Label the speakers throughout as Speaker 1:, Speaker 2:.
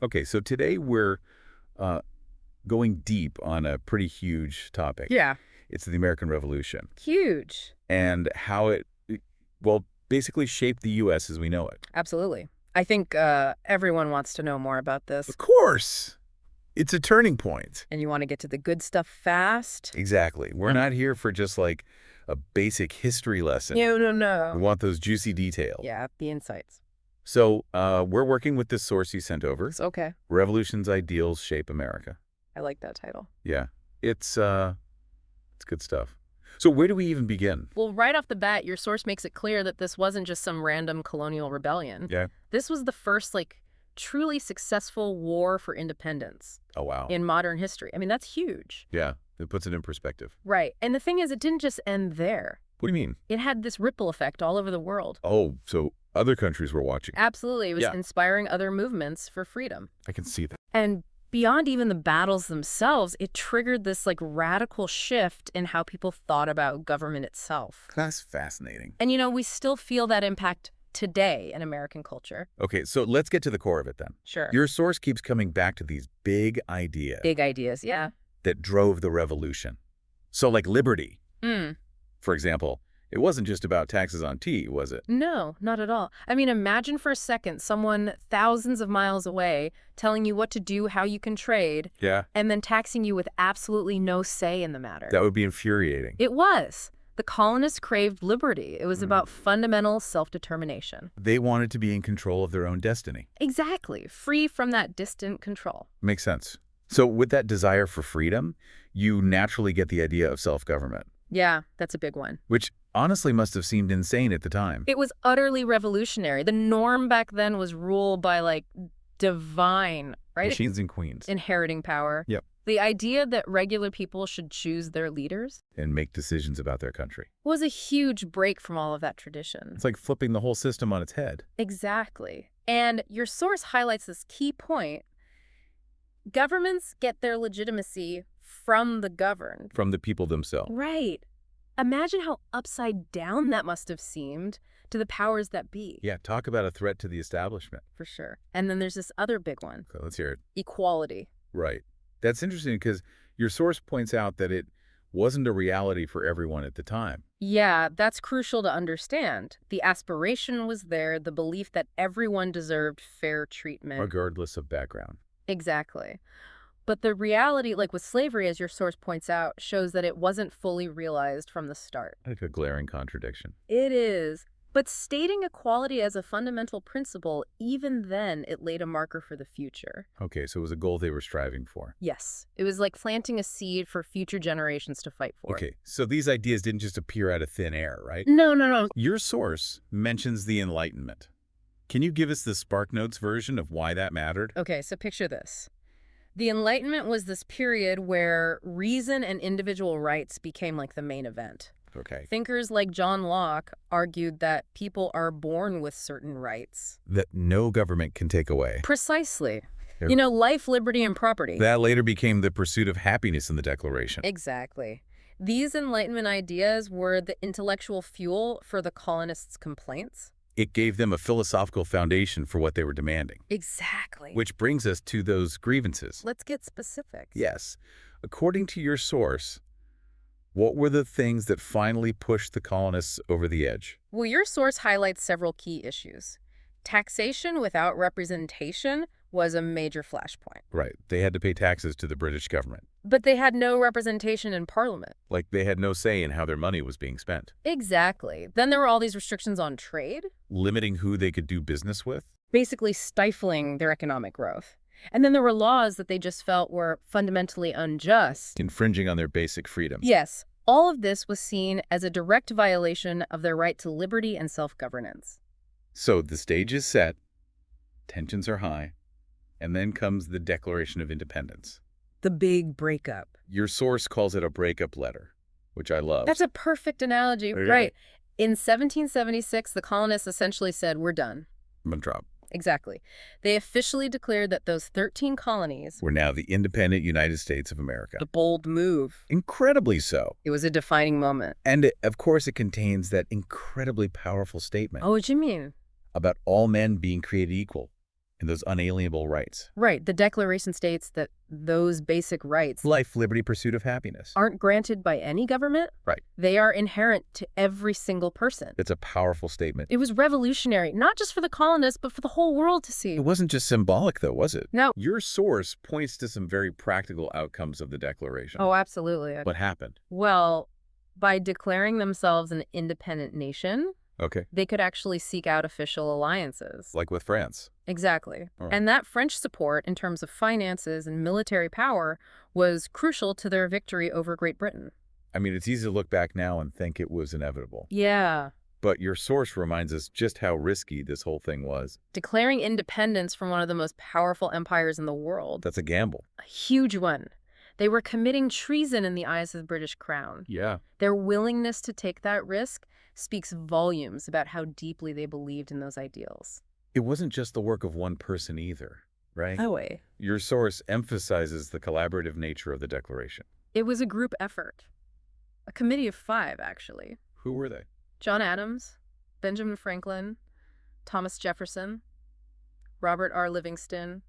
Speaker 1: Okay, so today we're uh, going deep on a pretty huge topic.
Speaker 2: Yeah.
Speaker 1: It's the American Revolution
Speaker 2: Huge.
Speaker 1: and how well, basically shaped the U.S. as we know it.
Speaker 2: Absolutely. I think everyone wants to know more about this.
Speaker 1: Of course, it's a turning point.
Speaker 2: And you want to get to the good stuff fast?
Speaker 1: Exactly. We're not here for just like a basic history lesson.
Speaker 2: No.
Speaker 1: We want those juicy details.
Speaker 2: Yeah, the insights.
Speaker 1: So we're working with this source you sent over.
Speaker 2: It's okay.
Speaker 1: Revolution's Ideals Shape America.
Speaker 2: I like that title.
Speaker 1: Yeah, it's good stuff. So where do we even begin?
Speaker 2: Well, right off the bat, your source makes it clear that this wasn't just some random colonial rebellion.
Speaker 1: Yeah.
Speaker 2: This was the first, truly successful war for independence
Speaker 1: Oh, wow.
Speaker 2: in modern history. I mean, that's huge.
Speaker 1: Yeah, it puts it in perspective.
Speaker 2: Right. And the thing is, it didn't just end there.
Speaker 1: What do you mean?
Speaker 2: It had this ripple effect all over the world.
Speaker 1: Oh, so other countries were watching.
Speaker 2: Absolutely. It was
Speaker 1: Yeah.
Speaker 2: inspiring other movements for freedom.
Speaker 1: I can see that.
Speaker 2: And beyond even the battles themselves, it triggered this radical shift in how people thought about government itself.
Speaker 1: That's fascinating.
Speaker 2: And we still feel that impact today in American culture.
Speaker 1: Okay, so let's get to the core of it then.
Speaker 2: Sure.
Speaker 1: Your source keeps coming back to these big ideas
Speaker 2: Big ideas, yeah.
Speaker 1: that drove the revolution. So like liberty,
Speaker 2: Mm.
Speaker 1: for example, it wasn't just about taxes on tea, was it?
Speaker 2: No, not at all. I mean, imagine for a second someone thousands of miles away telling you what to do, how you can trade,
Speaker 1: Yeah.
Speaker 2: and then taxing you with absolutely no say in the matter.
Speaker 1: That would be infuriating.
Speaker 2: It was. The colonists craved liberty. It was about fundamental self-determination.
Speaker 1: They wanted to be in control of their own destiny.
Speaker 2: Exactly. Free from that distant control.
Speaker 1: Makes sense. So with that desire for freedom, you naturally get the idea of self-government,
Speaker 2: Yeah, that's a big one.
Speaker 1: which honestly must have seemed insane at the time.
Speaker 2: It was utterly revolutionary. The norm back then was rule by divine, right?
Speaker 1: Machines and queens.
Speaker 2: Inheriting power.
Speaker 1: Yep.
Speaker 2: The idea that regular people should choose their leaders
Speaker 1: And make decisions about their country.
Speaker 2: was a huge break from all of that tradition.
Speaker 1: It's like flipping the whole system on its head.
Speaker 2: Exactly. And your source highlights this key point. Governments get their legitimacy from the governed.
Speaker 1: From the people themselves.
Speaker 2: Right. Imagine how upside down that must have seemed to the powers that be.
Speaker 1: Yeah, talk about a threat to the establishment.
Speaker 2: For sure. And then there's this other big one.
Speaker 1: Okay, let's hear it.
Speaker 2: Equality.
Speaker 1: Right. That's interesting because your source points out that it wasn't a reality for everyone at the time.
Speaker 2: Yeah, that's crucial to understand. The aspiration was there, the belief that everyone deserved fair treatment.
Speaker 1: Regardless of background.
Speaker 2: Exactly. But the reality, like with slavery, as your source points out, shows that it wasn't fully realized from the start.
Speaker 1: Like a glaring contradiction.
Speaker 2: It is. But stating equality as a fundamental principle, even then, it laid a marker for the future.
Speaker 1: Okay, so it was a goal they were striving for.
Speaker 2: Yes. It was like planting a seed for future generations to fight for.
Speaker 1: Okay, so these ideas didn't just appear out of thin air, right?
Speaker 2: No.
Speaker 1: Your source mentions the Enlightenment. Can you give us the SparkNotes version of why that mattered?
Speaker 2: Okay, so picture this. The Enlightenment was this period where reason and individual rights became like the main event.
Speaker 1: Okay.
Speaker 2: Thinkers like John Locke argued that people are born with certain rights.
Speaker 1: That no government can take away.
Speaker 2: Precisely.
Speaker 1: Yep.
Speaker 2: Life, liberty, and property.
Speaker 1: That later became the pursuit of happiness in the Declaration.
Speaker 2: Exactly. These Enlightenment ideas were the intellectual fuel for the colonists' complaints.
Speaker 1: It gave them a philosophical foundation for what they were demanding.
Speaker 2: Exactly.
Speaker 1: Which brings us to those grievances.
Speaker 2: Let's get specific.
Speaker 1: Yes. According to your source, what were the things that finally pushed the colonists over the edge?
Speaker 2: Well, your source highlights several key issues. Taxation without representation was a major flashpoint.
Speaker 1: Right. They had to pay taxes to the British government.
Speaker 2: But they had no representation in Parliament.
Speaker 1: Like they had no say in how their money was being spent.
Speaker 2: Exactly. Then there were all these restrictions on trade.
Speaker 1: Limiting who they could do business with.
Speaker 2: Basically stifling their economic growth. And then there were laws that they just felt were fundamentally unjust.
Speaker 1: Infringing on their basic freedoms.
Speaker 2: Yes, all of this was seen as a direct violation of their right to liberty and self-governance.
Speaker 1: So the stage is set, tensions are high, and then comes the Declaration of Independence.
Speaker 2: The big breakup.
Speaker 1: Your source calls it a breakup letter, which I love.
Speaker 2: That's a perfect analogy.
Speaker 1: Okay.
Speaker 2: Right. In 1776, the colonists essentially said, we're done.
Speaker 1: I'm gonna drop.
Speaker 2: Exactly. They officially declared that those 13 colonies
Speaker 1: We're now the independent United States of America.
Speaker 2: a bold move.
Speaker 1: Incredibly so.
Speaker 2: It was a defining moment.
Speaker 1: And of course, it contains that incredibly powerful statement
Speaker 2: Oh, what do you mean?
Speaker 1: about all men being created equal And those unalienable rights.
Speaker 2: Right. The Declaration states that those basic rights
Speaker 1: Life, liberty, pursuit of happiness.
Speaker 2: aren't granted by any government.
Speaker 1: Right.
Speaker 2: They are inherent to every single person.
Speaker 1: It's a powerful statement.
Speaker 2: It was revolutionary, not just for the colonists, but for the whole world to see.
Speaker 1: It wasn't just symbolic, though, was it?
Speaker 2: No.
Speaker 1: Your source points to some very practical outcomes of the Declaration.
Speaker 2: Oh, absolutely.
Speaker 1: What happened?
Speaker 2: Well, by declaring themselves an independent nation,
Speaker 1: Okay.
Speaker 2: they could actually seek out official alliances.
Speaker 1: Like with France.
Speaker 2: Exactly.
Speaker 1: All right.
Speaker 2: And that French support in terms of finances and military power was crucial to their victory over Great Britain.
Speaker 1: I mean, it's easy to look back now and think it was inevitable.
Speaker 2: Yeah.
Speaker 1: But your source reminds us just how risky this whole thing was.
Speaker 2: Declaring independence from one of the most powerful empires in the world.
Speaker 1: That's a gamble.
Speaker 2: A huge one. They were committing treason in the eyes of the British Crown.
Speaker 1: Yeah.
Speaker 2: Their willingness to take that risk speaks volumes about how deeply they believed in those ideals.
Speaker 1: It wasn't just the work of one person either, right?
Speaker 2: No way.
Speaker 1: Your source emphasizes the collaborative nature of the Declaration.
Speaker 2: It was a group effort. A committee of 5, actually.
Speaker 1: Who were they?
Speaker 2: John Adams, Benjamin Franklin, Thomas Jefferson, Robert R. Livingston,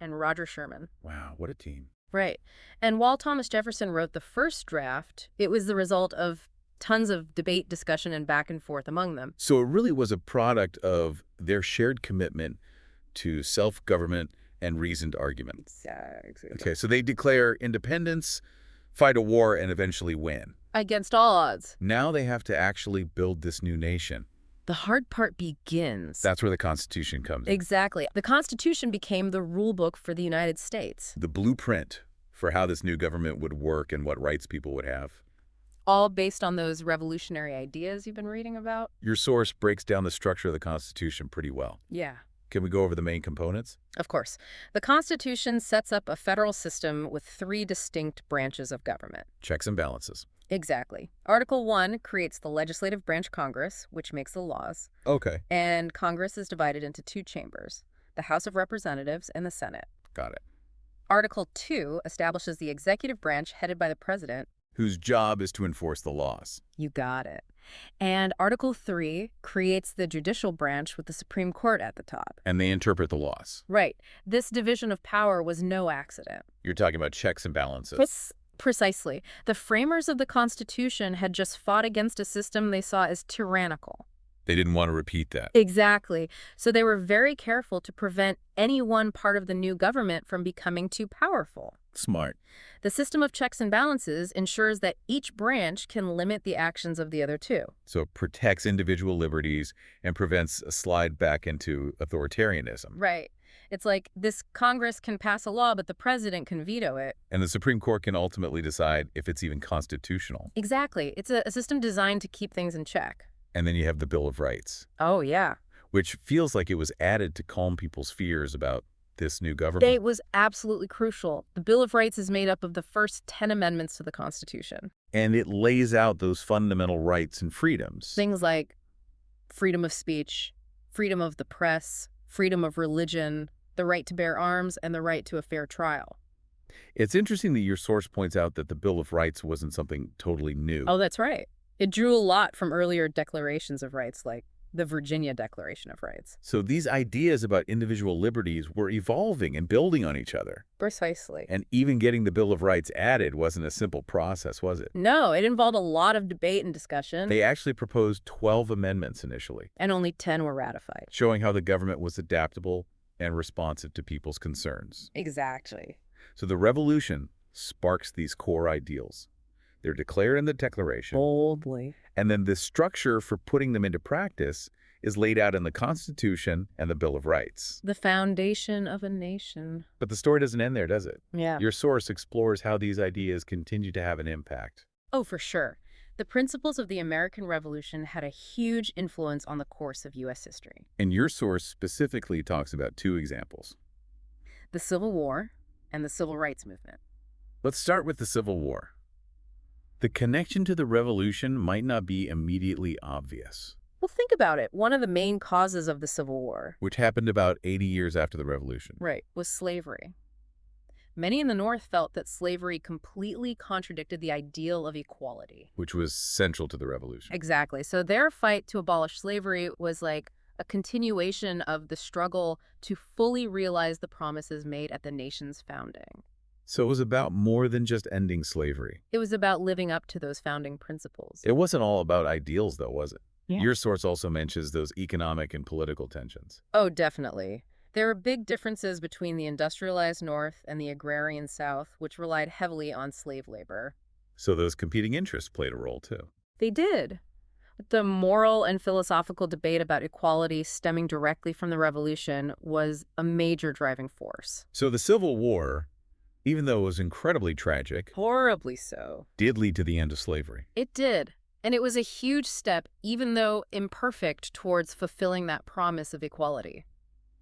Speaker 2: and Roger Sherman.
Speaker 1: Wow, what a team.
Speaker 2: Right. And while Thomas Jefferson wrote the first draft, it was the result of tons of debate, discussion, and back and forth among them.
Speaker 1: So it really was a product of their shared commitment to self-government and reasoned argument.
Speaker 2: Exactly.
Speaker 1: Okay, so they declare independence, fight a war, and eventually win.
Speaker 2: Against all odds.
Speaker 1: Now they have to actually build this new nation.
Speaker 2: The hard part begins.
Speaker 1: That's where the Constitution comes in.
Speaker 2: Exactly. The Constitution became the rule book for the United States.
Speaker 1: The blueprint for how this new government would work and what rights people would have.
Speaker 2: All based on those revolutionary ideas you've been reading about?
Speaker 1: Your source breaks down the structure of the Constitution pretty well.
Speaker 2: Yeah.
Speaker 1: Can we go over the main components?
Speaker 2: Of course. The Constitution sets up a federal system with 3 distinct branches of government.
Speaker 1: Checks and balances.
Speaker 2: Exactly. Article 1 creates the legislative branch Congress, which makes the laws.
Speaker 1: Okay.
Speaker 2: And Congress is divided into 2 chambers, the House of Representatives and the Senate.
Speaker 1: Got it.
Speaker 2: Article 2 establishes the executive branch headed by the president.
Speaker 1: Whose job is to enforce the laws.
Speaker 2: You got it. And Article 3 creates the judicial branch with the Supreme Court at the top.
Speaker 1: And they interpret the laws.
Speaker 2: Right. This division of power was no accident.
Speaker 1: You're talking about checks and balances.
Speaker 2: Precisely. The framers of the Constitution had just fought against a system they saw as tyrannical.
Speaker 1: They didn't want to repeat that.
Speaker 2: Exactly. So they were very careful to prevent any one part of the new government from becoming too powerful.
Speaker 1: Smart.
Speaker 2: The system of checks and balances ensures that each branch can limit the actions of the other 2.
Speaker 1: So it protects individual liberties and prevents a slide back into authoritarianism.
Speaker 2: Right. It's like this Congress can pass a law, but the president can veto it.
Speaker 1: And the Supreme Court can ultimately decide if it's even constitutional.
Speaker 2: Exactly. It's a system designed to keep things in check.
Speaker 1: And then you have the Bill of Rights.
Speaker 2: Oh, yeah.
Speaker 1: Which feels like it was added to calm people's fears about this new government.
Speaker 2: It was absolutely crucial. The Bill of Rights is made up of the first 10 amendments to the Constitution.
Speaker 1: And it lays out those fundamental rights and freedoms.
Speaker 2: Things like freedom of speech, freedom of the press, freedom of religion, the right to bear arms, and the right to a fair trial.
Speaker 1: It's interesting that your source points out that the Bill of Rights wasn't something totally new.
Speaker 2: Oh, that's right. It drew a lot from earlier declarations of rights, like the Virginia Declaration of Rights.
Speaker 1: So these ideas about individual liberties were evolving and building on each other.
Speaker 2: Precisely.
Speaker 1: And even getting the Bill of Rights added wasn't a simple process, was it?
Speaker 2: No, it involved a lot of debate and discussion.
Speaker 1: They actually proposed 12 amendments initially,
Speaker 2: and only 10 were ratified.
Speaker 1: showing how the government was adaptable and responsive to people's concerns.
Speaker 2: Exactly.
Speaker 1: So the revolution sparks these core ideals. They're declared in the Declaration.
Speaker 2: Boldly.
Speaker 1: And then the structure for putting them into practice is laid out in the Constitution and the Bill of Rights.
Speaker 2: The foundation of a nation.
Speaker 1: But the story doesn't end there, does it?
Speaker 2: Yeah.
Speaker 1: Your source explores how these ideas continue to have an impact.
Speaker 2: Oh, for sure. The principles of the American Revolution had a huge influence on the course of U.S. history.
Speaker 1: And your source specifically talks about 2 examples.
Speaker 2: The Civil War and the Civil Rights Movement.
Speaker 1: Let's start with the Civil War. The connection to the Revolution might not be immediately obvious,
Speaker 2: Well, think about it. One of the main causes of the Civil War,
Speaker 1: which happened about 80 years after the Revolution.
Speaker 2: right, was slavery. Many in the North felt that slavery completely contradicted the ideal of equality.
Speaker 1: Which was central to the Revolution.
Speaker 2: Exactly. So their fight to abolish slavery was like a continuation of the struggle to fully realize the promises made at the nation's founding.
Speaker 1: So it was about more than just ending slavery.
Speaker 2: It was about living up to those founding principles.
Speaker 1: It wasn't all about ideals, though, was it?
Speaker 2: Yeah.
Speaker 1: Your source also mentions those economic and political tensions.
Speaker 2: Oh, definitely. There were big differences between the industrialized North and the agrarian South, which relied heavily on slave labor.
Speaker 1: So those competing interests played a role, too.
Speaker 2: They did. The moral and philosophical debate about equality stemming directly from the Revolution was a major driving force.
Speaker 1: So the Civil War, even though it was incredibly tragic,
Speaker 2: Horribly so.
Speaker 1: did lead to the end of slavery.
Speaker 2: It did. And it was a huge step, even though imperfect, towards fulfilling that promise of equality.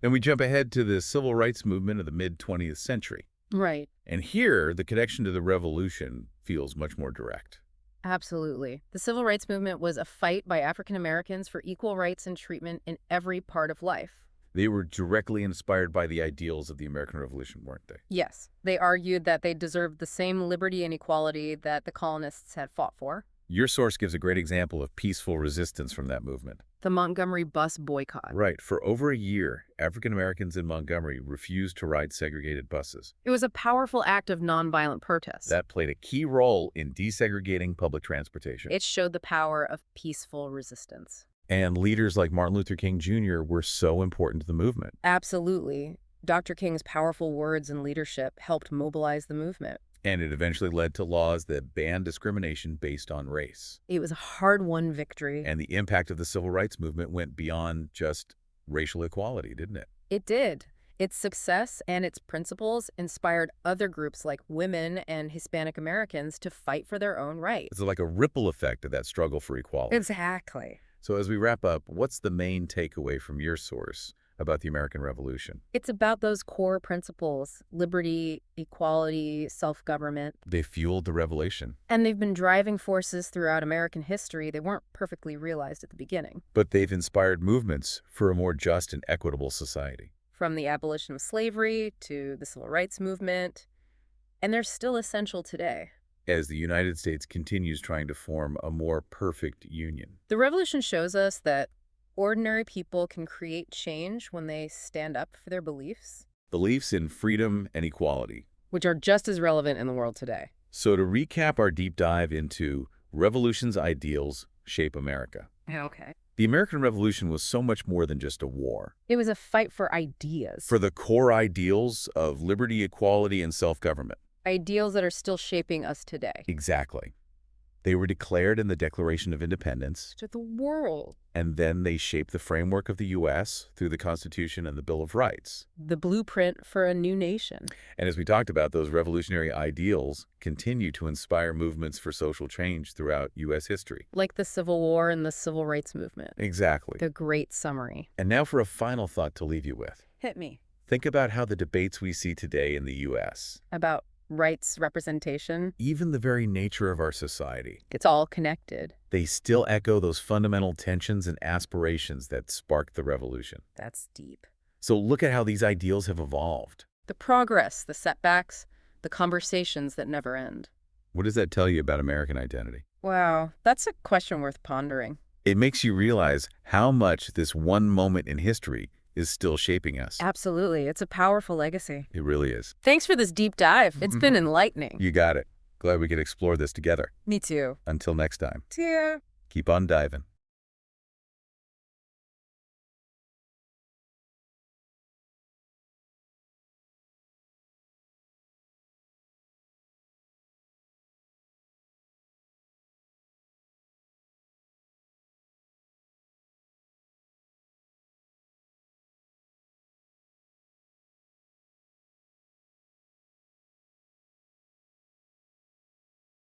Speaker 1: Then we jump ahead to the civil rights movement of the mid-20th century.
Speaker 2: Right.
Speaker 1: And here, the connection to the revolution feels much more direct.
Speaker 2: Absolutely. The civil rights movement was a fight by African Americans for equal rights and treatment in every part of life.
Speaker 1: They were directly inspired by the ideals of the American Revolution, weren't they?
Speaker 2: Yes. They argued that they deserved the same liberty and equality that the colonists had fought for.
Speaker 1: Your source gives a great example of peaceful resistance from that movement.
Speaker 2: The Montgomery bus boycott.
Speaker 1: Right. For over a year, African Americans in Montgomery refused to ride segregated buses.
Speaker 2: It was a powerful act of nonviolent protest.
Speaker 1: That played a key role in desegregating public transportation.
Speaker 2: It showed the power of peaceful resistance.
Speaker 1: And leaders like Martin Luther King Jr. were so important to the movement.
Speaker 2: Absolutely. Dr. King's powerful words and leadership helped mobilize the movement.
Speaker 1: And it eventually led to laws that banned discrimination based on race.
Speaker 2: It was a hard-won victory.
Speaker 1: And the impact of the civil rights movement went beyond just racial equality, didn't it?
Speaker 2: It did. Its success and its principles inspired other groups like women and Hispanic Americans to fight for their own rights.
Speaker 1: It's like a ripple effect of that struggle for equality.
Speaker 2: Exactly.
Speaker 1: So as we wrap up, what's the main takeaway from your source about the American Revolution?
Speaker 2: It's about those core principles: liberty, equality, self-government.
Speaker 1: They fueled the revolution.
Speaker 2: And they've been driving forces throughout American history. They weren't perfectly realized at the beginning.
Speaker 1: But they've inspired movements for a more just and equitable society.
Speaker 2: From the abolition of slavery to the civil rights movement. And they're still essential today.
Speaker 1: As the United States continues trying to form a more perfect union.
Speaker 2: The revolution shows us that ordinary people can create change when they stand up for their beliefs.
Speaker 1: Beliefs in freedom and equality.
Speaker 2: Which are just as relevant in the world today.
Speaker 1: So to recap our deep dive into Revolution's ideals shape America.
Speaker 2: Okay.
Speaker 1: The American Revolution was so much more than just a war.
Speaker 2: It was a fight for ideas.
Speaker 1: For the core ideals of liberty, equality, and self-government.
Speaker 2: Ideals that are still shaping us today.
Speaker 1: Exactly. They were declared in the Declaration of Independence.
Speaker 2: To the world.
Speaker 1: And then they shaped the framework of the U.S. through the Constitution and the Bill of Rights.
Speaker 2: The blueprint for a new nation.
Speaker 1: And as we talked about, those revolutionary ideals continue to inspire movements for social change throughout U.S. history.
Speaker 2: Like the Civil War and the Civil Rights Movement.
Speaker 1: Exactly.
Speaker 2: The great summary.
Speaker 1: And now for a final thought to leave you with.
Speaker 2: Hit me.
Speaker 1: Think about how the debates we see today in the U.S.
Speaker 2: About rights representation.
Speaker 1: Even the very nature of our society.
Speaker 2: It's all connected.
Speaker 1: They still echo those fundamental tensions and aspirations that sparked the revolution.
Speaker 2: That's deep.
Speaker 1: So look at how these ideals have evolved.
Speaker 2: The progress, the setbacks, the conversations that never end.
Speaker 1: What does that tell you about American identity?
Speaker 2: Wow, that's a question worth pondering.
Speaker 1: It makes you realize how much this one moment in history is still shaping us.
Speaker 2: Absolutely. It's a powerful legacy.
Speaker 1: It really is.
Speaker 2: Thanks for this deep dive. It's been enlightening.
Speaker 1: You got it. Glad we could explore this together.
Speaker 2: Me too.
Speaker 1: Until next time.
Speaker 2: See ya.
Speaker 1: Keep on diving.